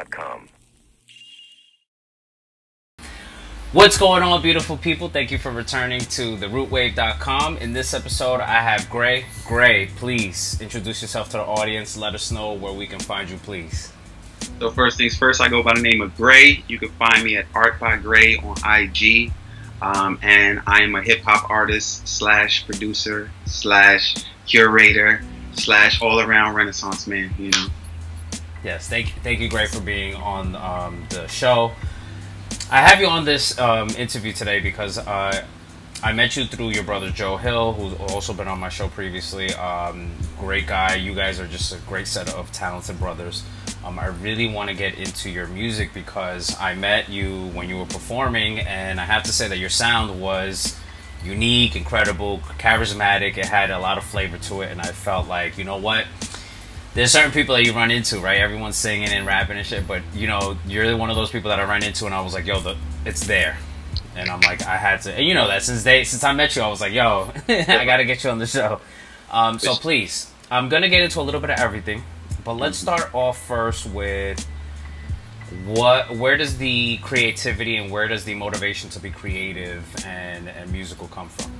therootwave.com. What's going on, beautiful people? Thank you for returning to therootwave.com. In this episode, I have Gray. Gray, please introduce yourself to the audience. Let us know where we can find you, please. So first things first, I go by the name of Gray. You can find me at Art by Gray on IG. And I am a hip-hop artist slash producer slash curator slash all-around Renaissance man, you know. Yes, thank you, Gray, for being on the show. I have you on this interview today because I met you through your brother Joe Hill, who's also been on my show previously. Great guy. You guys are just a great set of talented brothers. I really want to get into your music because I met you when you were performing, and I have to say that your sound was unique, incredible, charismatic. It had a lot of flavor to it, and I felt like, you know what? There's certain people that you run into, right? Everyone's singing and rapping and shit, but you know, you're one of those people that I run into, and I was like, yo, it's there. And I'm like, I had to, and you know that since I met you, I was like, yo, I gotta get you on the show. So please, I'm gonna get into a little bit of everything, but let's start off first with where does the creativity and where does the motivation to be creative and musical come from?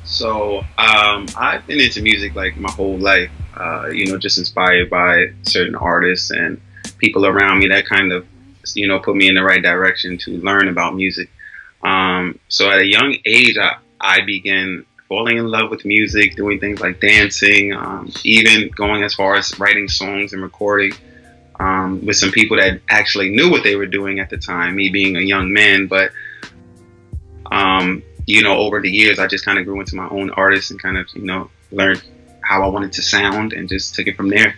So I've been into music like my whole life, you know, just inspired by certain artists and people around me that kind of, you know, put me in the right direction to learn about music. So at a young age, I began falling in love with music, doing things like dancing, even going as far as writing songs and recording with some people that actually knew what they were doing at the time, me being a young man. But you know, over the years, I just kind of grew into my own artist and kind of, you know, learned how I wanted to sound and just took it from there.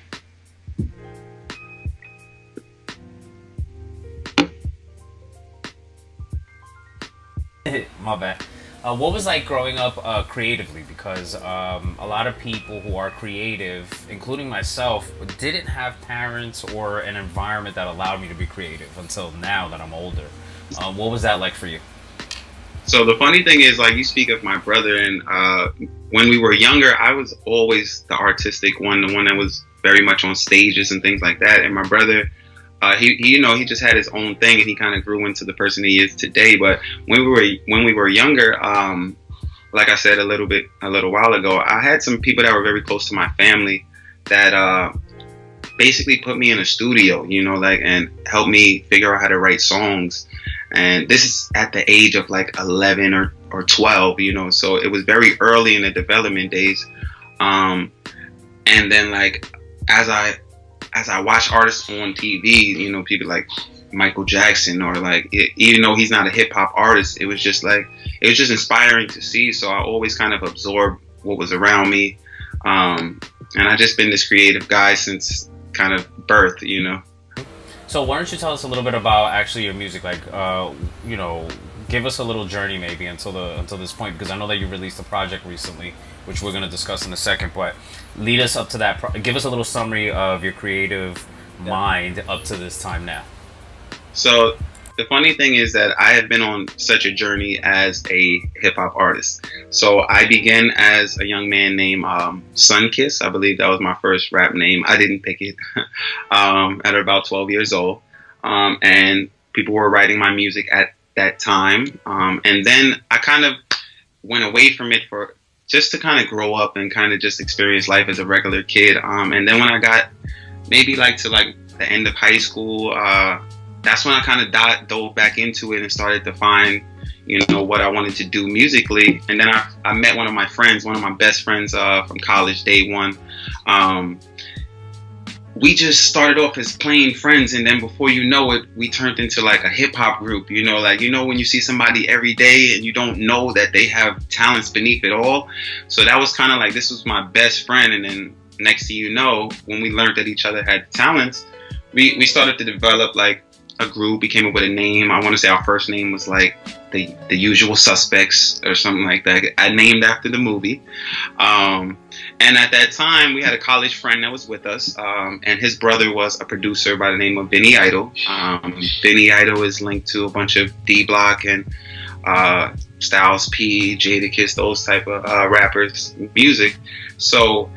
My bad. What was like growing up creatively? Because a lot of people who are creative, including myself, didn't have parents or an environment that allowed me to be creative until now that I'm older. What was that like for you? So the funny thing is, like, you speak of my brother, and when we were younger, I was always the artistic one, the one that was very much on stages and things like that. And my brother, you know, he just had his own thing, and he kind of grew into the person he is today. But when we were younger, like I said a little while ago, I had some people that were very close to my family that basically put me in a studio, you know, like, and helped me figure out how to write songs. And this is at the age of like 11 or 12, you know, so it was very early in the development days. And then, like, as I watch artists on TV, you know, people like Michael Jackson, or like, even though he's not a hip hop artist, it was just inspiring to see. So I always kind of absorbed what was around me. And I've just been this creative guy since kind of birth, you know. So why don't you tell us a little bit about actually your music, like, you know, give us a little journey maybe until this point, because I know that you released a project recently, which we're going to discuss in a second, but lead us up to that, give us a little summary of your creative mind up to this time now. So the funny thing is that I have been on such a journey as a hip-hop artist. So I began as a young man named Sunkiss. I believe that was my first rap name. I didn't pick it at about 12 years old. And people were writing my music at that time. And then I kind of went away from it for just to kind of grow up and kind of just experience life as a regular kid. And then when I got maybe like to like the end of high school, that's when I kind of dove back into it and started to find, you know, what I wanted to do musically. And then I met one of my friends, one of my best friends from college, day one. We just started off as plain friends, and then before you know it, we turned into like a hip hop group, you know, like, you know, when you see somebody every day and you don't know that they have talents beneath it all. So that was kind of like, this was my best friend. And then next thing you know, when we learned that each other had talents, we started to develop like a group. We came up with a name. I want to say our first name was like the Usual Suspects or something like that. I named after the movie. And at that time, we had a college friend that was with us, and his brother was a producer by the name of Vinny Idol. Vinny Idol is linked to a bunch of D-Block and Styles P, Jadakiss, those type of rappers' music. So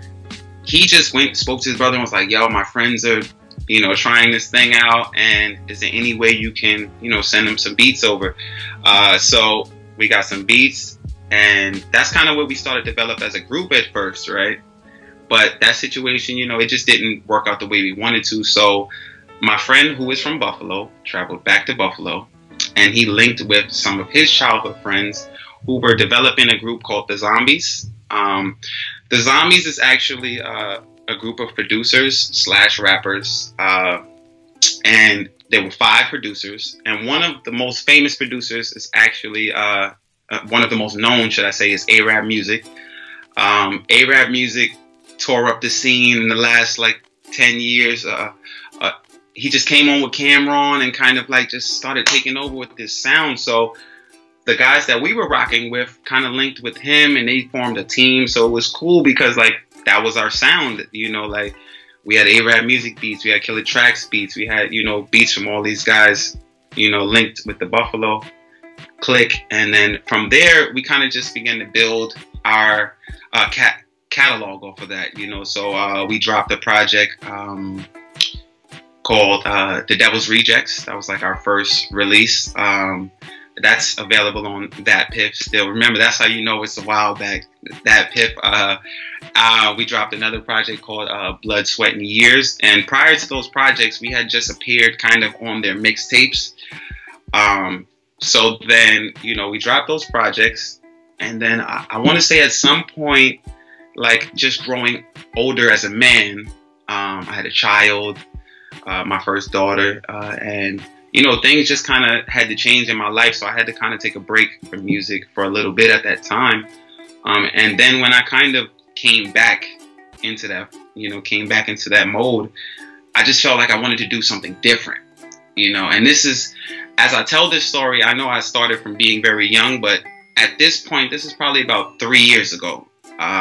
he just spoke to his brother and was like, yo, my friends are, trying this thing out, and is there any way you can, send him some beats over? So we got some beats, and that's kind of what we started to develop as a group at first, right? But that situation, it just didn't work out the way we wanted to. So my friend, who is from Buffalo, traveled back to Buffalo, and he linked with some of his childhood friends who were developing a group called The Zombies. The Zombies is actually a group of producers / rappers, and there were 5 producers, and one of the most famous producers is actually one of the most known, should I say, is A-Rap Music. A-Rap Music tore up the scene in the last 10 years. He just came on with Cameron and kind of just started taking over with this sound. So the guys that we were rocking with kind of linked with him, and they formed a team. So it was cool because that was our sound. We had A-Rap Music beats, we had Killer Tracks beats, we had beats from all these guys linked with the Buffalo clique. And then from there we kind of just began to build our catalog off of that. So we dropped a project called The Devil's Rejects. That was our first release. That's available on DatPiff still. Remember, that's how it's a while back. DatPiff. We dropped another project called Blood, Sweat, and Years. And prior to those projects, we had just appeared kind of on their mixtapes. So then, we dropped those projects. And then I want to say at some point, just growing older as a man, I had a child, my first daughter, and things just kind of had to change in my life. So I had to kind of take a break from music for a little bit at that time. And then when I kind of came back into that mode, I just felt like I wanted to do something different, and this is, as I tell this story, I know I started from being very young, but at this point, this is probably about 3 years ago,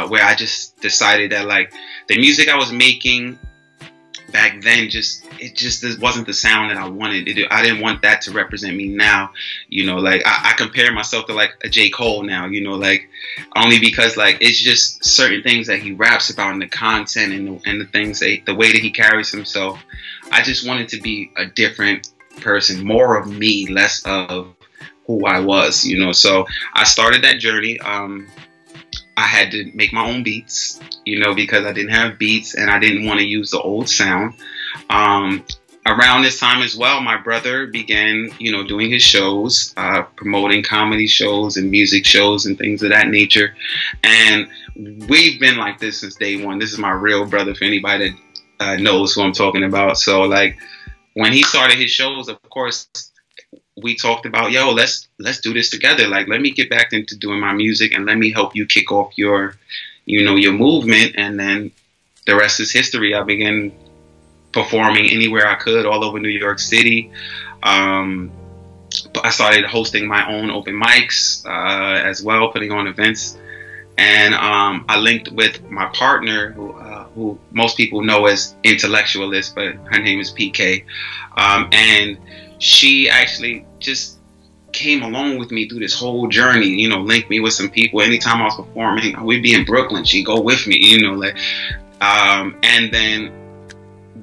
where I just decided that the music I was making back then it just wasn't the sound that I wanted. I didn't want that to represent me now. I compare myself to a J. Cole now, only because it's just certain things that he raps about and the content and the things the way that he carries himself. I just wanted to be a different person, more of me, less of who I was, So I started that journey. I had to make my own beats, because I didn't have beats and I didn't want to use the old sound. Around this time as well, my brother began, doing his shows, promoting comedy shows and music shows and things of that nature. And we've been like this since day one. This is my real brother, for anybody that knows who I'm talking about. So when he started his shows, of course, we talked about, let's do this together. Let me get back into doing my music and let me help you kick off your movement. And then the rest is history. I began performing anywhere I could, all over New York City. But I started hosting my own open mics as well, putting on events. And I linked with my partner, who most people know as Intellectualist, but her name is PK. And she actually just came along with me through this whole journey, linked me with some people. Anytime I was performing, we'd be in Brooklyn, she'd go with me, and then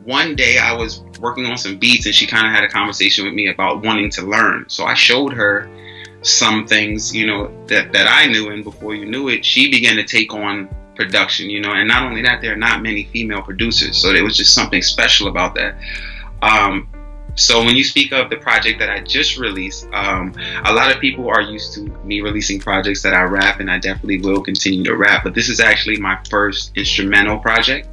one day I was working on some beats and she kind of had a conversation with me about wanting to learn. So I showed her some things, that I knew, and before you knew it, she began to take on production, and not only that, there are not many female producers. So there was just something special about that. So when you speak of the project that I just released, a lot of people are used to me releasing projects that I rap, and I definitely will continue to rap. But this is actually my first instrumental project.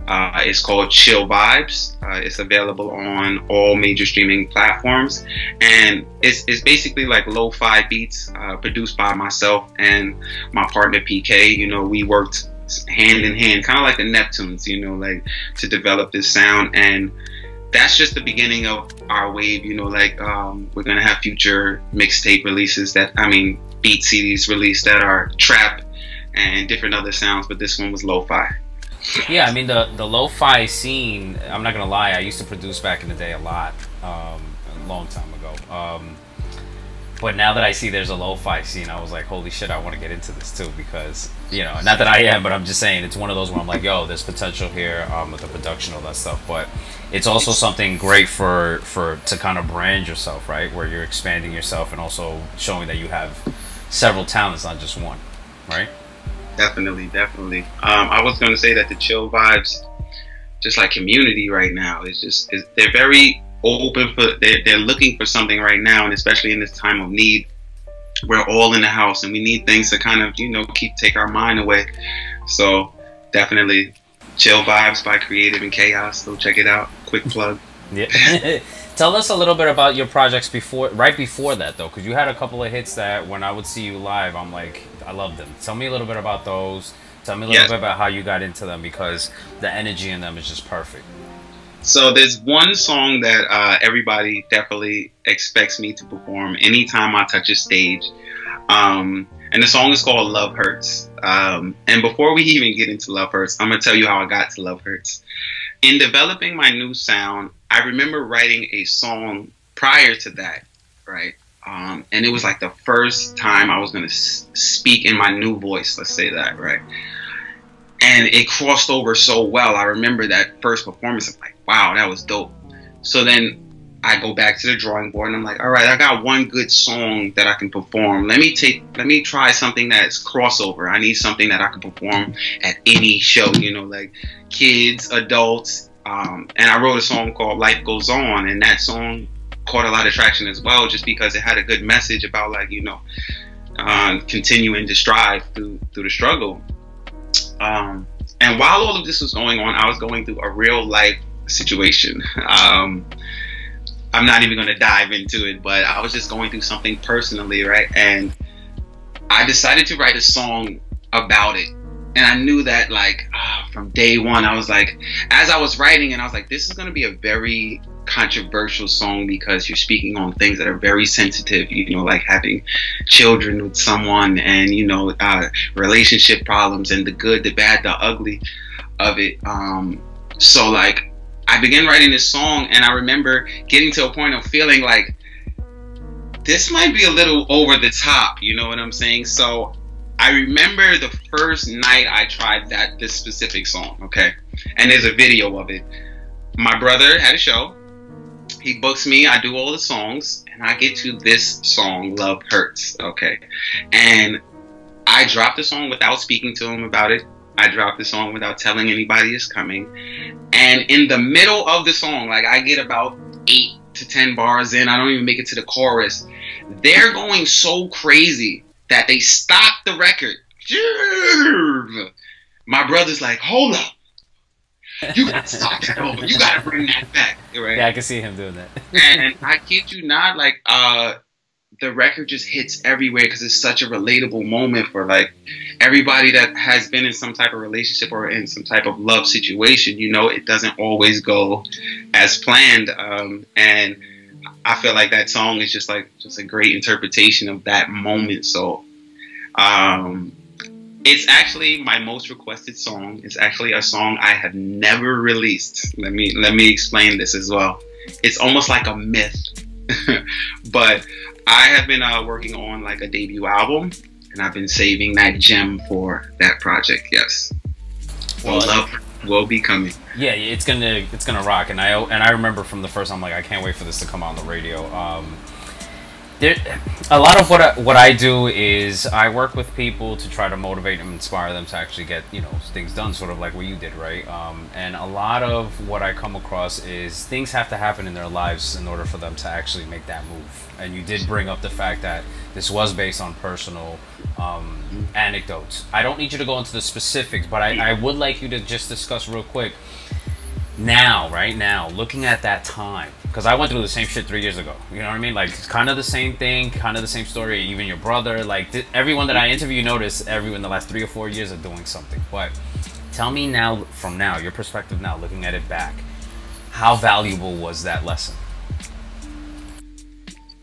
It's called Chill Vibes. It's available on all major streaming platforms. And it's basically lo-fi beats produced by myself and my partner PK. We worked hand in hand, kind of like the Neptunes, to develop this sound. And that's just the beginning of our wave, we're going to have future mixtape releases beat CDs released that are trap and different other sounds, but this one was lo-fi. Yeah, the lo-fi scene, I'm not going to lie, I used to produce back in the day a lot, a long time ago. But now that I see there's a lo-fi scene, I was like, holy shit, I want to get into this too, because, you know, not that I am, but I'm just saying it's one of those where I'm like, yo, there's potential here with the production, all that stuff. But it's also something great for to kind of brand yourself, right? Where you're expanding yourself and also showing that you have several talents, not just one, right? Definitely, definitely. I was going to say that the chill vibes, just like community right now, they're very open for, they're looking for something right now, and especially in this time of need, we're all in the house and we need things to kind of, you know, take our mind away. So definitely Chill Vibes by Creative and Chaos. Go check it out. Quick plug. Yeah. Tell us a little bit about your projects right before that, though, because you had a couple of hits that when I would see you live, I'm like, I love them. Tell me a little bit about those. Tell me a little bit about how you got into them, because the energy in them is just perfect. So there's one song that everybody definitely expects me to perform anytime I touch a stage. And the song is called Love Hurts. And before we even get into Love Hurts, I'm going to tell you how I got to Love Hurts. In developing my new sound, I remember writing a song prior to that, right? And it was like the first time I was going to speak in my new voice, let's say that, right? And it crossed over so well. I remember that first performance. I'm like, wow, that was dope. So then I go back to the drawing board and I'm like, all right, I got one good song that I can perform. Let me try something that's crossover. I need something that I can perform at any show, you know, like kids, adults. And I wrote a song called Life Goes On, and that song caught a lot of traction as well, just because it had a good message about, like, you know, continuing to strive through the struggle. And while all of this was going on, I was going through a real life situation. I'm not even going to dive into it, but I was just going through something personally, right? And I decided to write a song about it. And I knew that, like, from day one, I was like, as I was writing, and I was like, this is going to be a very controversial song, because you're speaking on things that are very sensitive, you know, like having children with someone, and, you know, relationship problems, and the good, the bad, the ugly of it. So, like, I began writing this song, and I remember getting to a point of feeling like this might be a little over the top, you know what I'm saying? So I remember the first night I tried this specific song, okay? And there's a video of it. My brother had a show. He books me, I do all the songs, and I get to this song, Love Hurts, okay? And I dropped the song without speaking to him about it. I dropped the song without telling anybody it's coming. And in the middle of the song, like, I get about 8 to 10 bars in, I don't even make it to the chorus. They're going so crazy that they stop the record. My brother's like, hold up. You gotta stop that over. You gotta bring that back. Right? Yeah, I can see him doing that. And I kid you not, like, the record just hits everywhere, because it's such a relatable moment for, like, everybody that has been in some type of relationship or in some type of love situation. You know, it doesn't always go as planned. And I feel like that song is just a great interpretation of that moment. So, it's actually my most requested song. It's actually a song I have never released. Let me explain this as well. It's almost like a myth, but I have been working on, like, a debut album, and I've been saving that gem for that project. Yes, well, Love will be coming. Yeah, it's gonna rock. And I remember from the first time, like, I can't wait for this to come out on the radio. A lot of what I do is I work with people to try to motivate and inspire them to actually get, you know, things done, sort of like what you did, right? And a lot of what I come across is things have to happen in their lives in order for them to actually make that move. And you did bring up the fact that this was based on personal anecdotes. I don't need you to go into the specifics, but I would like you to just discuss real quick now, right now, looking at that time. Because I went through the same shit 3 years ago. You know what I mean? Like, it's kind of the same thing, kind of the same story. Even your brother, like, everyone that I interview, notice everyone in the last 3 or 4 years are doing something. But tell me now, from now, your perspective now, looking at it back, how valuable was that lesson?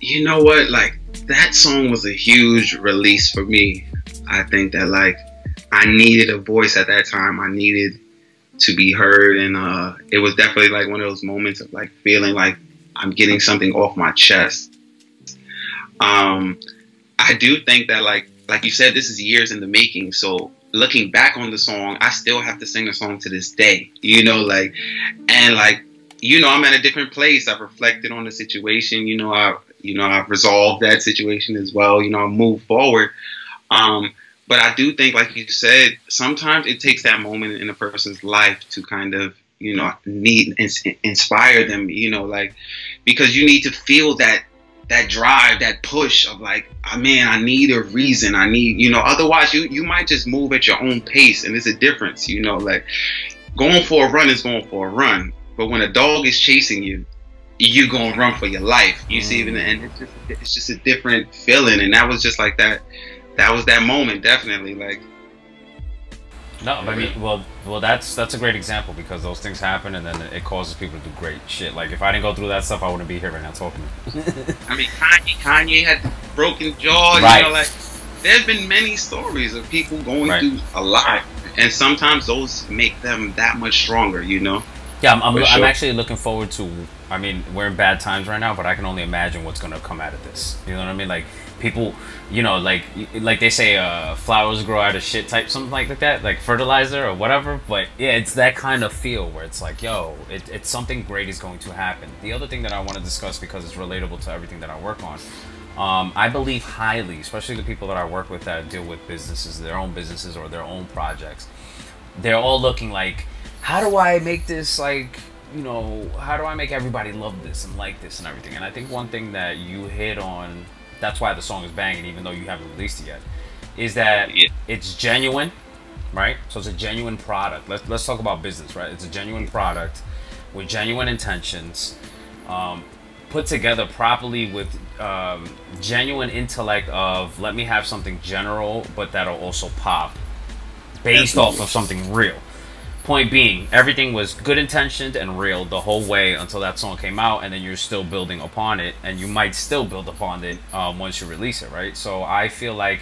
You know what? Like, that song was a huge release for me. I think that, like, I needed a voice at that time. I needed to be heard, and it was definitely, like, one of those moments of, like, feeling like I'm getting something off my chest. I do think that like you said, this is years in the making. So looking back on the song, I still have to sing the song to this day. And I'm at a different place. I've reflected on the situation. I've resolved that situation as well. I moved forward. But I do think, like you said, sometimes it takes that moment in a person's life to kind of, need inspire them, because you need to feel that drive, that push of like, oh, man, I need a reason. I need, otherwise you might just move at your own pace. And there's a difference, like going for a run is going for a run. But when a dog is chasing you, you're going to run for your life. You see, and it's just a different feeling. And that was just like that. That was that moment, definitely. Like, no, I mean, well, that's a great example, because those things happen, and then it causes people to do great shit. Like, if I didn't go through that stuff, I wouldn't be here right now talking to you. I mean, Kanye had broken jaw. Right. Like, there's been many stories of people going through a lot, and sometimes those make them that much stronger. Yeah, I'm actually looking forward to. I mean, we're in bad times right now, but I can only imagine what's gonna come out of this. You know what I mean? Like, people, like they say, flowers grow out of shit type, something like that, like fertilizer or whatever. But yeah, it's that kind of feel where it's like, yo, it's something great is going to happen. The other thing that I want to discuss, because it's relatable to everything that I work on, I believe highly, especially the people that I work with that deal with businesses, their own businesses or their own projects. They're all looking like, how do I make this, like, how do I make everybody love this and like this and everything? And I think one thing that you hit on, that's why the song is banging, even though you haven't released it yet, is that it's genuine, right? So it's a genuine product. Let's talk about business, right? It's a genuine product with genuine intentions, put together properly with genuine intellect of, let me have something general, but that'll also pop based off of something real. Point being, everything was good intentioned and real the whole way until that song came out, and then you're still building upon it, and you might still build upon it once you release it, right? So I feel like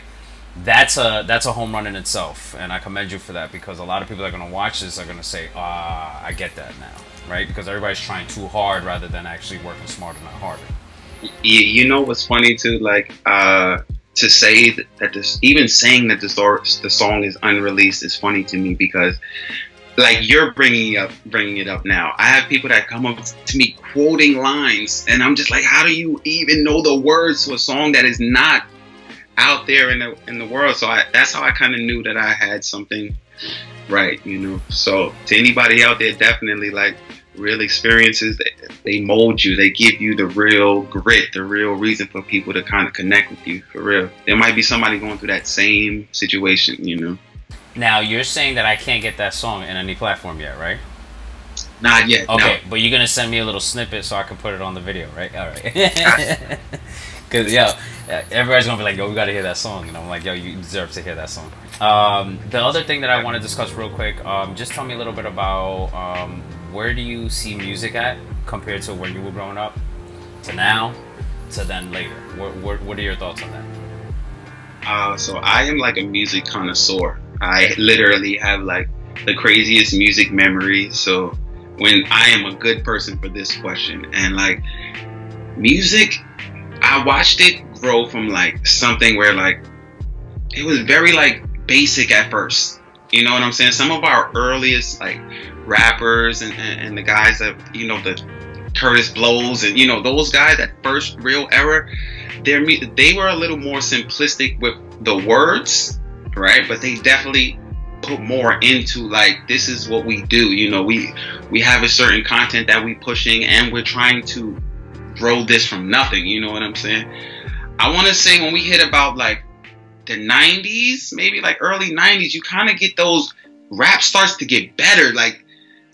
that's a home run in itself, and I commend you for that, because a lot of people that are going to watch this are going to say, I get that now, right? Because everybody's trying too hard rather than actually working smarter, not harder. You know what's funny too? Like, to say that even saying that the song is unreleased is funny to me, because like, you're bringing it up now. I have people that come up to me quoting lines, and I'm just like, how do you even know the words to a song that is not out there in the world? So that's how I kind of knew that I had something right, So to anybody out there, definitely, like, real experiences, they mold you. They give you the real grit, the real reason for people to kind of connect with you, for real. There might be somebody going through that same situation, Now, you're saying that I can't get that song in any platform yet, right? Not yet. Okay, no. But you're going to send me a little snippet so I can put it on the video, right? All right. Because, everybody's going to be like, yo, we got to hear that song. And I'm like, yo, you deserve to hear that song. The other thing that I want to discuss real quick, just tell me a little bit about where do you see music at compared to when you were growing up to now to then later? What are your thoughts on that? So I am like a music connoisseur. I literally have like the craziest music memory. So when I am a good person for this question, and like music, I watched it grow from like something where like it was very like basic at first. You know what I'm saying? Some of our earliest like rappers and the guys that, the Curtis Blows and, those guys, that first real era, they were a little more simplistic with the words, right? But they definitely put more into like, this is what we do. We have a certain content that we pushing, and we're trying to grow this from nothing. You know what I'm saying? I want to say when we hit about like the 90s, maybe like early 90s, you kind of get those rap starts to get better. Like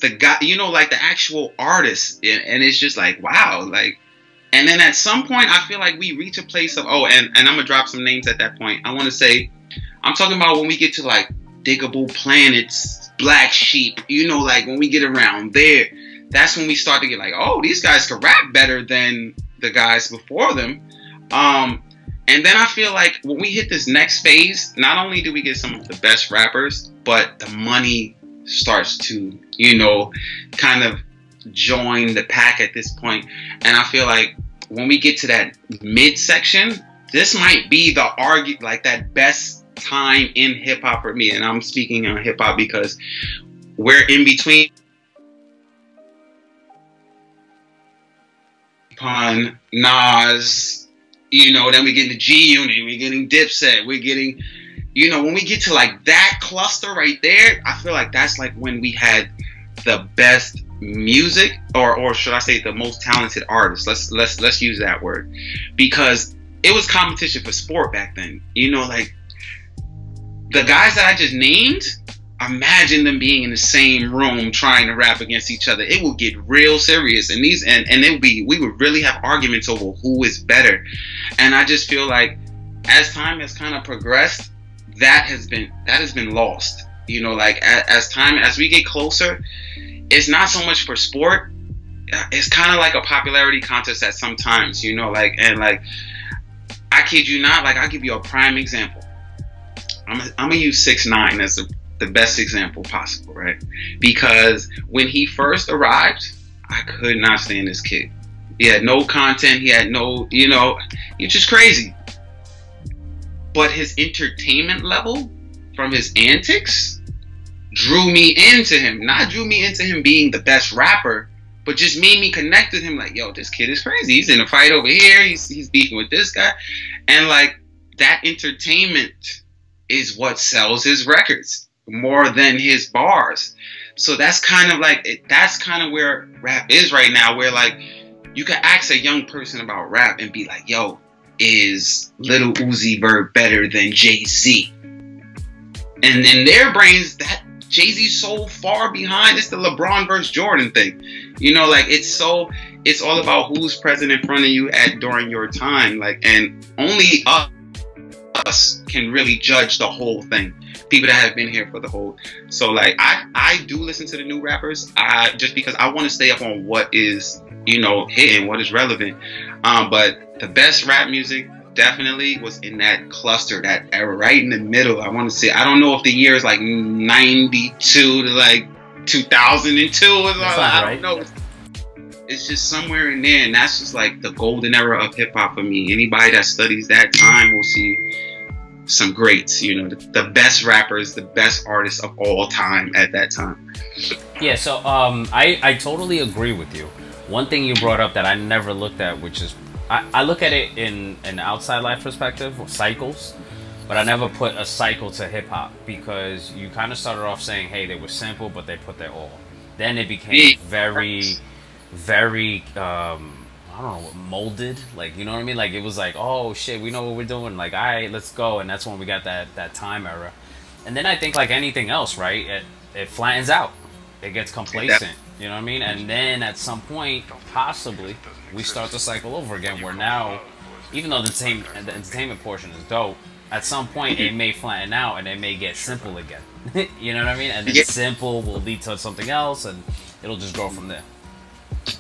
the guy, like the actual artist, and it's just like, wow, like. And then at some point, I feel like we reach a place of, and I'm going to drop some names at that point. I want to say, I'm talking about when we get to like Diggable Planets, Black Sheep, like when we get around there, that's when we start to get like, oh, these guys can rap better than the guys before them. And then I feel like when we hit this next phase, not only do we get some of the best rappers, but the money starts to, kind of join the pack at this point. And I feel like when we get to that midsection, this might be the like that best time in hip hop for me. And I'm speaking on hip hop because we're in between Pun, Nas, you know, then we get the G Unit, we're getting Dipset, we're getting, you know, when we get to like that cluster right there, I feel like that's like when we had the best music, or should I say the most talented artists. Let's use that word, because it was competition for sport back then. You know, like the guys that I just named, imagine them being in the same room trying to rap against each other. It will get real serious, and we would really have arguments over who is better. And I just feel like as time has kind of progressed, that has been lost. You know, like as we get closer, it's not so much for sport. It's kind of like a popularity contest at sometimes, you know, like, and like, I kid you not, like, I'll give you a prime example. I'm gonna use 6ix9ine as the best example possible, right? Because when he first arrived, I could not stand this kid. He had no content. He had no, you know, he's just crazy. But his entertainment level from his antics drew me into him. Not drew me into him being the best rapper, but just made me connect with him. Like, yo, this kid is crazy. He's in a fight over here. He's beefing with this guy. And like, that entertainment is what sells his records more than his bars. So that's kind of like, that's kind of where rap is right now, where like, you can ask a young person about rap and be like, yo, is Lil Uzi Vert better than Jay-Z? And in their brains, that Jay-Z's so far behind. It's the LeBron versus Jordan thing. You know, like, it's all about who's present in front of you during your time. Like, and only us can really judge the whole thing. People that have been here for the whole. So like, I do listen to the new rappers, just because I want to stay up on what is, you know, hitting, what is relevant. But the best rap music definitely was in that cluster, that era, right in the middle. I want to say, I don't know if the year is like 92 to like 2002 or something. I don't know. It's just somewhere in there, and that's just like the golden era of hip hop for me. Anybody that studies that time will see some greats, you know, the best rappers, the best artists of all time at that time. Yeah, so I totally agree with you. One thing you brought up that I never looked at, which is, I look at it in an outside life perspective, cycles, but I never put a cycle to hip hop, because you kind of started off saying, hey, they were simple, but they put their all. Then it became very, I don't know, molded, like, you know what I mean? Like, it was like, oh shit, we know what we're doing, like, all right, let's go. And that's when we got that time era. And then I think, like anything else, right, it flattens out, it gets complacent, you know what I mean? And then at some point, possibly, we start the cycle over again, where now, even though the entertainment portion is dope, at some point it may flatten out and it may get simple again. You know what I mean? And then simple will lead to something else, and it'll just grow from there.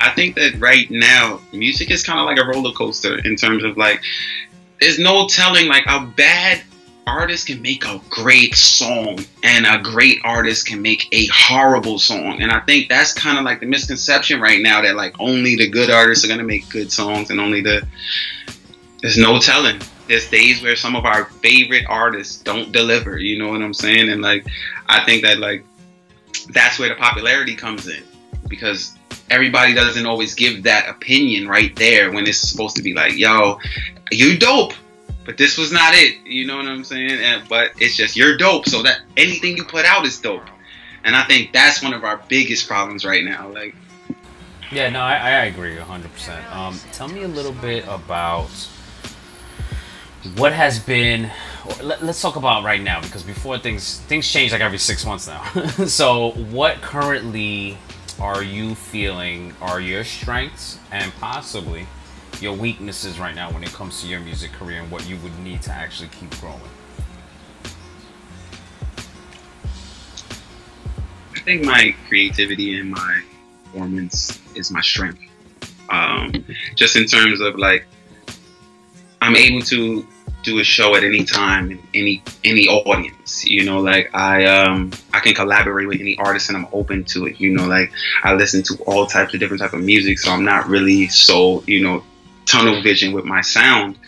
I think that right now, music is kind of like a roller coaster in terms of like, there's no telling, like, a bad artist can make a great song and a great artist can make a horrible song. And I think that's kind of like the misconception right now, that like only the good artists are going to make good songs, and there's no telling. There's days where some of our favorite artists don't deliver, you know what I'm saying? And like, I think that like, that's where the popularity comes in, because everybody doesn't always give that opinion right there when it's supposed to be like, yo, you dope, but this was not it. You know what I'm saying? But it's just, you're dope, so that anything you put out is dope. And I think that's one of our biggest problems right now. Like, yeah, no, I agree 100%. Tell me a little bit about what has been. Let's talk about right now, because before things change like every 6 months now. So what currently are you feeling are your strengths and possibly your weaknesses right now when it comes to your music career, and what you would need to actually keep growing? I think my creativity and my performance is my strength. Just in terms of like, I'm able to do a show at any time in any audience, you know, like I can collaborate with any artist and I'm open to it, you know, like I listen to all types of different type of music, so I'm not really so, you know, tunnel vision with my sound.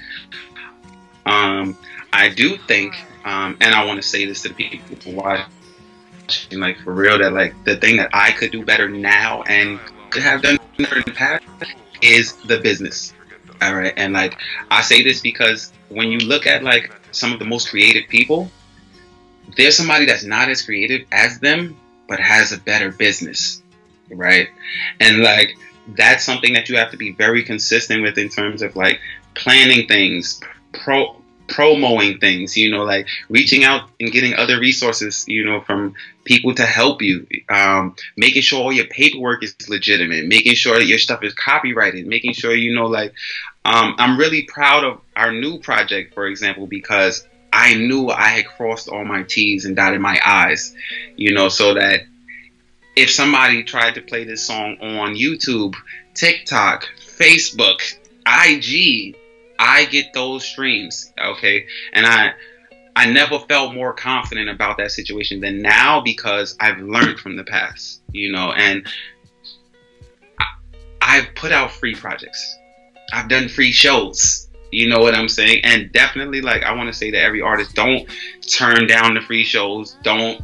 I do think, and I want to say this to the people who watch, like for real, that like the thing that I could do better now and could have done better in the past is the business. All right, and like I say this because when you look at like some of the most creative people, there's somebody that's not as creative as them but has a better business, right? And like that's something that you have to be very consistent with in terms of like planning things, promoting things, you know, like reaching out and getting other resources, you know, from people to help you, making sure all your paperwork is legitimate, making sure that your stuff is copyrighted, making sure, you know, like I'm really proud of our new project, for example, because I knew I had crossed all my T's and dotted my I's, you know, so that if somebody tried to play this song on YouTube, TikTok, Facebook, IG, I get those streams, okay? And I never felt more confident about that situation than now because I've learned from the past, you know, and I've put out free projects. I've done free shows, you know what I'm saying? And definitely, like, I want to say to every artist, don't turn down the free shows. Don't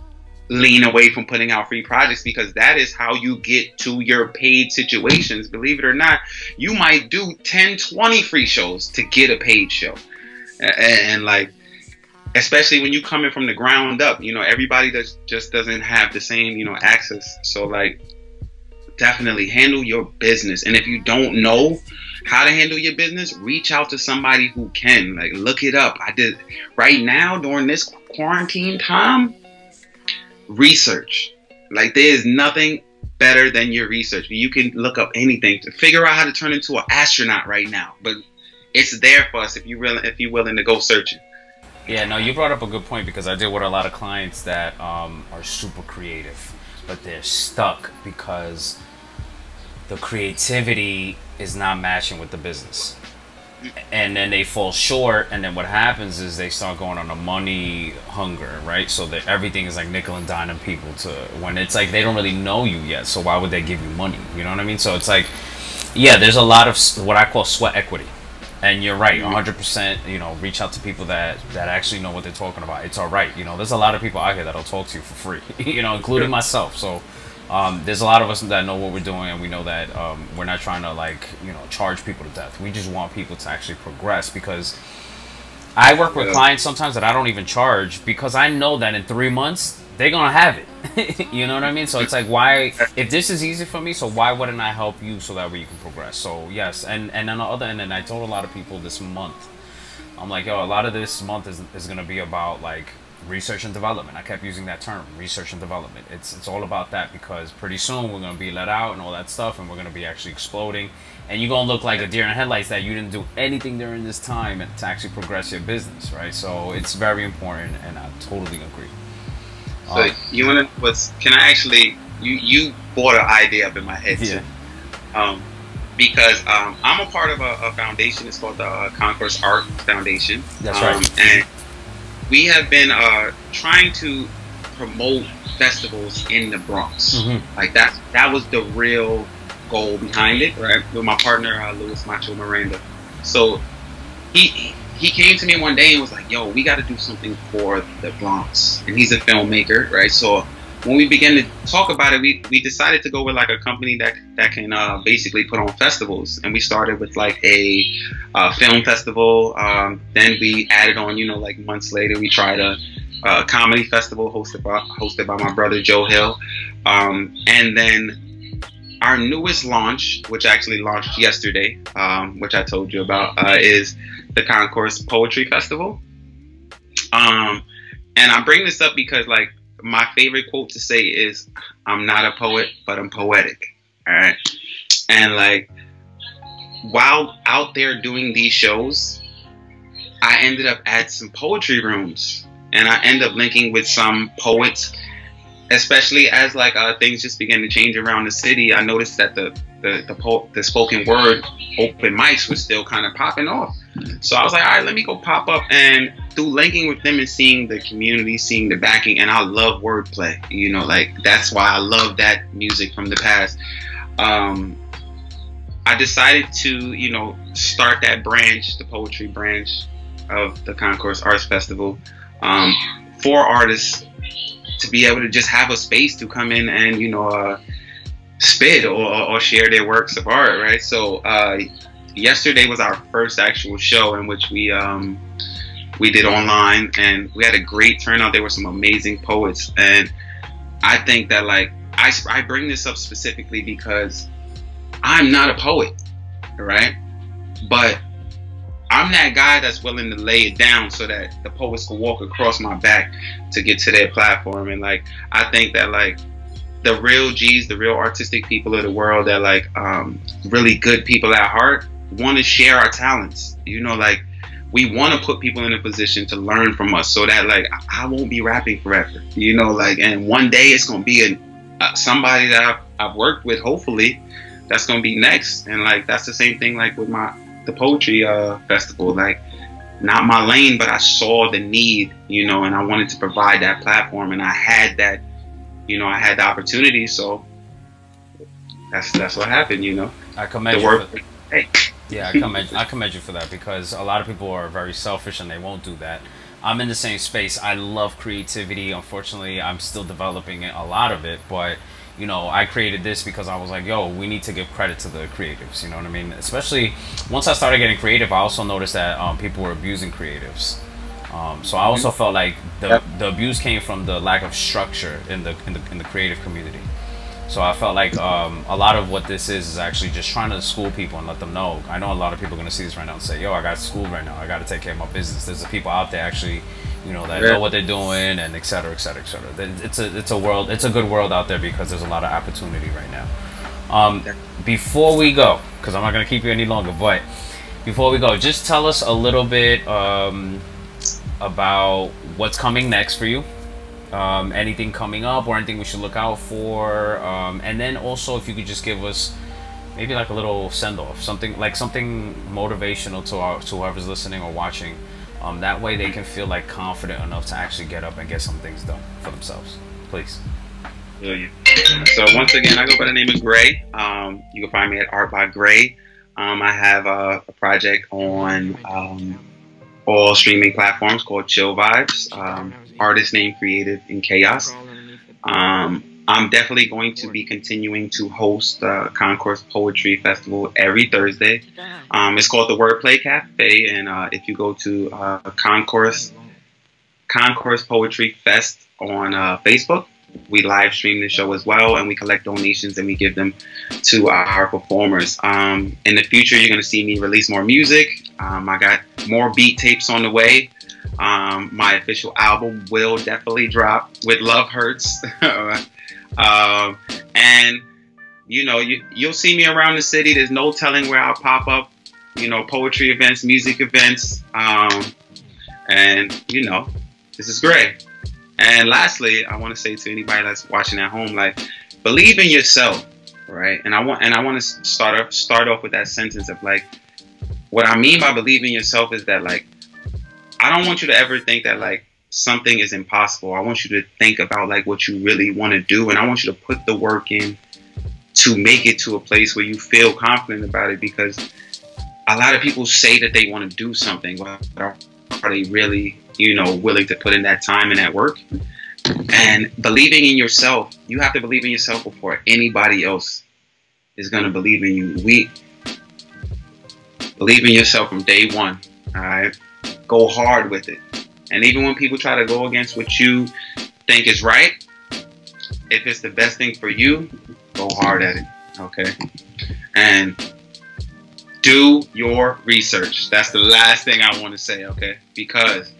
lean away from putting out free projects, because that is how you get to your paid situations. Believe it or not, you might do 10, 20 free shows to get a paid show. And like, especially when you coming from the ground up, you know, everybody just doesn't have the same, you know, access. So like, definitely handle your business. And if you don't know how to handle your business, reach out to somebody who can. Like, look it up. I did right now during this quarantine time. Research. Like, there is nothing better than your research. You can look up anything to figure out how to turn into an astronaut right now, but it's there for us if you're willing to go searching. Yeah, no, you brought up a good point, because I deal with a lot of clients that are super creative, but they're stuck because the creativity is not matching with the business. And then they fall short, and then what happens is they start going on a money hunger, right? So that everything is like nickel and diming people, to when it's like they don't really know you yet, so why would they give you money? You know what I mean? So it's like, yeah, there's a lot of what I call sweat equity. And you're right, 100%, you know, reach out to people that actually know what they're talking about. It's all right. You know, there's a lot of people out here that'll talk to you for free, you know, including myself. So there's a lot of us that know what we're doing, and we know that we're not trying to, like, you know, charge people to death. We just want people to actually progress, because I work with clients sometimes that I don't even charge, because I know that in 3 months they're gonna have it. You know what I mean? So it's like, why, if this is easy for me, so why wouldn't I help you so that way you can progress? So yes, and on the other end, and I told a lot of people this month, I'm like, yo, a lot of this month is gonna be about like research and development. I kept using that term, research and development. It's all about that, because pretty soon we're gonna be let out and all that stuff, and we're gonna be actually exploding, and you're gonna look like a deer in the headlights that you didn't do anything during this time to actually progress your business, right? So it's very important, and I totally agree. So you wanna can I actually you brought an idea up in my head too. Because I'm a part of a foundation. It's called the Concourse Art Foundation. That's right. And we have been trying to promote festivals in the Bronx. Like that was the real goal behind it, right? With my partner Louis Macho Miranda. So he came to me one day and was like, yo, we got to do something for the Bronx. And he's a filmmaker, right? So when we began to talk about it, we decided to go with like a company that can basically put on festivals. And we started with like a film festival. Then we added on, you know, like months later, we tried a comedy festival hosted by my brother Joe Hill. And then our newest launch, which actually launched yesterday, which I told you about, is the Concourse Poetry Festival. And I bring this up because, like, my favorite quote to say is, I'm not a poet, but I'm poetic. All right. And like, while out there doing these shows, I ended up at some poetry rooms, and I ended up linking with some poets, especially as like things just began to change around the city. I noticed that the spoken word open mics was still kind of popping off. So I was like, all right, let me go pop up, and through linking with them and seeing the community, seeing the backing, and I love wordplay, you know, like that's why I love that music from the past. I decided to, you know, start that branch, the poetry branch, of the Concourse Arts Festival, for artists to be able to just have a space to come in and, you know, spit or share their works of art, right? So yesterday was our first actual show in which we did online, and we had a great turnout. There were some amazing poets, and I think that, like, I bring this up specifically because I'm not a poet, right? But I'm that guy that's willing to lay it down so that the poets can walk across my back to get to their platform. And, like, I think that, like, the real G's, the real artistic people of the world that, like, really good people at heart want to share our talents. You know, like, we want to put people in a position to learn from us so that, like, I won't be rapping forever, you know, like, and one day it's going to be somebody that I've worked with, hopefully, that's going to be next. And, like, that's the same thing, like, with the poetry festival. Like, not my lane, but I saw the need, you know, and I wanted to provide that platform, and I had that, you know, I had the opportunity. So that's what happened, you know. I commend you for, hey. Yeah, I commend you for that, because a lot of people are very selfish and they won't do that. I'm in the same space. I love creativity. Unfortunately, I'm still developing a lot of it, but, you know, I created this because I was like, yo, we need to give credit to the creatives, you know what I mean? Especially once I started getting creative, I also noticed that people were abusing creatives. So I also felt like the abuse came from the lack of structure in the creative community. So I felt like a lot of what this is actually just trying to school people and let them know. I know a lot of people are going to see this right now and say, yo, I got schooled right now. I got to take care of my business. There's the people out there actually, you know, that know what they're doing, and et cetera, et cetera, et cetera. It's a world, it's a good world out there because there's a lot of opportunity right now. Before we go, because I'm not going to keep you any longer, but before we go, just tell us a little bit about what's coming next for you. Anything coming up or anything we should look out for, and then also if you could just give us maybe like a little send-off, something motivational to whoever's listening or watching, that way they can feel like confident enough to actually get up and get some things done for themselves, please. So once again, I go by the name of Gray. You can find me at Art by Gray. I have a project on all streaming platforms called Chill Vibes. Artist name Creative in Chaos. I'm definitely going to be continuing to host the Concourse Poetry Festival every Thursday. It's called the Wordplay Cafe, and if you go to Concourse Poetry Fest on Facebook, we live stream the show as well, and we collect donations and we give them to our performers. In the future, you're going to see me release more music. I got more beat tapes on the way. My official album will definitely drop with Love Hurts. And, you know, you'll see me around the city. There's no telling where I'll pop up, you know, poetry events, music events. And, you know, this is great. And lastly, I want to say to anybody that's watching at home, like, believe in yourself, right? And I want to start off with that sentence of, like, what I mean by believe in yourself is that, like, I don't want you to ever think that, like, something is impossible. I want you to think about, like, what you really want to do, and I want you to put the work in to make it to a place where you feel confident about it, because a lot of people say that they want to do something, but are they really, you know, willing to put in that time and that work? And believing in yourself, you have to believe in yourself before anybody else is going to believe in you. Believe in yourself from day one, all right? Go hard with it. And even when people try to go against what you think is right, if it's the best thing for you, go hard at it, okay? And do your research. That's the last thing I want to say, okay? Because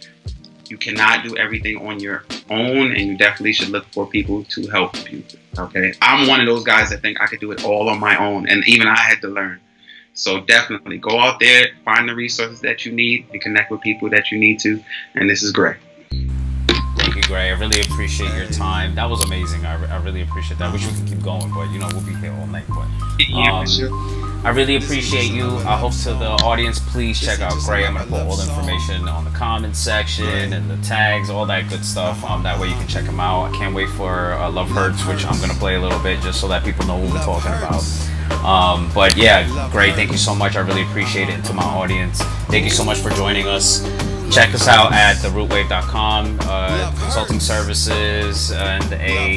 you cannot do everything on your own, and you definitely should look for people to help you, okay? I'm one of those guys that think I could do it all on my own, and even I had to learn. So definitely go out there, find the resources that you need, and connect with people that you need to, and this is great. Thank you, Gray. I really appreciate your time. That was amazing. I really appreciate that. I wish we could keep going, but, you know, we'll be here all night. But I really appreciate you. I hope to the audience, please check out Gray. I'm going to put all the information on the comments section and the tags, all that good stuff. That way you can check him out. I can't wait for Love Hurts, which I'm going to play a little bit just so that people know what we're talking about. But yeah, Gray, thank you so much. I really appreciate it. And to my audience, thank you so much for joining us. Check us out at therootwave.com. Consulting services and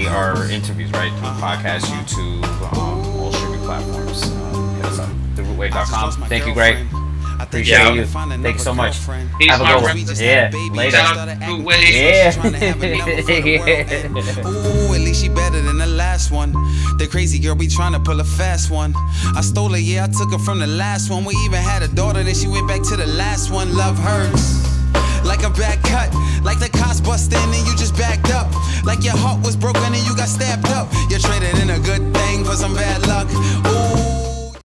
our interviews, right? Through podcast, YouTube, all streaming platforms. Hit us up. Therootwave.com. Thank you, Greg. Appreciate you. Thank you so much. Peace, Have a good one. Yeah. Later. Yeah. Ooh, at least she better than the last one. The crazy girl be trying to pull a fast one. I stole her, yeah, I took her from the last one. We even had a daughter, then she went back to the last one. Love hurts like a bad cut, like the cops busted and you just backed up, like your heart was broken and you got stabbed up. You traded in a good thing for some bad luck. Ooh,